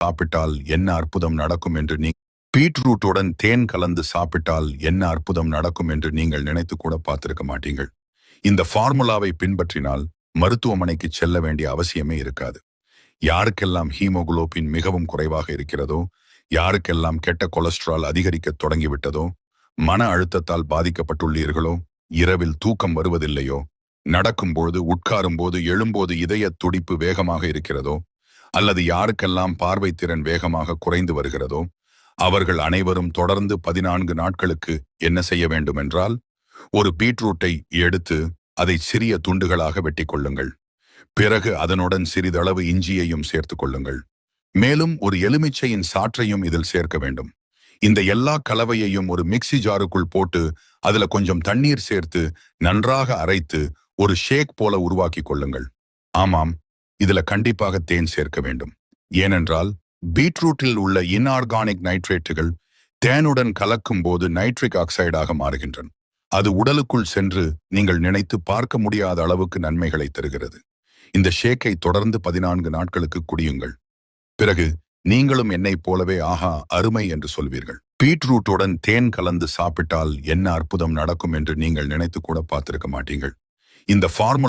சாப்பிட்டால் என்ன அற்புதம் நடக்கும் என்று பீட்ரூட்டுடன் தேன் கலந்து சாப்பிட்டால் என்ன அற்புதம் நடக்கும் என்று நீங்கள் நினைத்து கூட பார்த்திருக்க மாட்டீங்கள். இந்த ஃபார்முலாவை பின்பற்றினால் மருத்துவமனைக்கு செல்ல வேண்டிய அவசியமே இருக்காது. யாருக்கெல்லாம் ஹீமோகுளோபின் மிகவும் குறைவாக இருக்கிறதோ, யாருக்கெல்லாம் கெட்ட கொலஸ்ட்ரால் அதிகரிக்க தொடங்கிவிட்டதோ, மன அழுத்தத்தால் பாதிக்கப்பட்டுள்ளீர்களோ, இரவில் தூக்கம் வருவதில்லையோ, நடக்கும்போது உட்காரும்போது எழும்போது இதய துடிப்பு வேகமாக இருக்கிறதோ, அல்லது யாருக்கெல்லாம் பார்வை திறன் வேகமாக குறைந்து வருகிறதோ, அவர்கள் அனைவரும் தொடர்ந்து 14 நாட்களுக்கு என்ன செய்ய வேண்டும் என்றால், ஒரு பீட்ரூட்டை எடுத்து அதை சிறிய துண்டுகளாக வெட்டி கொள்ளுங்கள். பிறகு அதனுடன் சிறிதளவு இஞ்சியையும் சேர்த்து கொள்ளுங்கள். மேலும் ஒரு எலுமிச்சையின் சாற்றையும் இதில் சேர்க்க வேண்டும். இந்த எல்லா கலவையையும் ஒரு மிக்ஸி ஜாருக்குள் போட்டு அதுல கொஞ்சம் தண்ணீர் சேர்த்து நன்றாக அரைத்து ஒரு ஷேக் போல உருவாக்கி கொள்ளுங்கள். ஆமாம், இதுல கண்டிப்பாக தேன் சேர்க்க வேண்டும். ஏனென்றால் பீட்ரூட்டில் உள்ள இன்ஆர்கானிக் நைட்ரேட்டுகள் தேனுடன் கலக்கும் போது நைட்ரிக் ஆக்சைடாக மாறுகின்றன. அது உடலுக்குள் சென்று நீங்கள் நினைத்து பார்க்க முடியாத அளவுக்கு நன்மைகளை தருகிறது. இந்த ஷேக்கை தொடர்ந்து 14 நாட்களுக்கு குடியுங்கள். பிறகு நீங்களும் என்னைப் போலவே ஆஹா அருமை என்று சொல்வீர்கள். பீட்ரூட்டுடன் தேன் கலந்து சாப்பிட்டால் என்ன அற்புதம் நடக்கும் என்று நீங்கள் நினைத்து கூட பார்த்திருக்க மாட்டீங்கள். இந்த ஃபார்முலா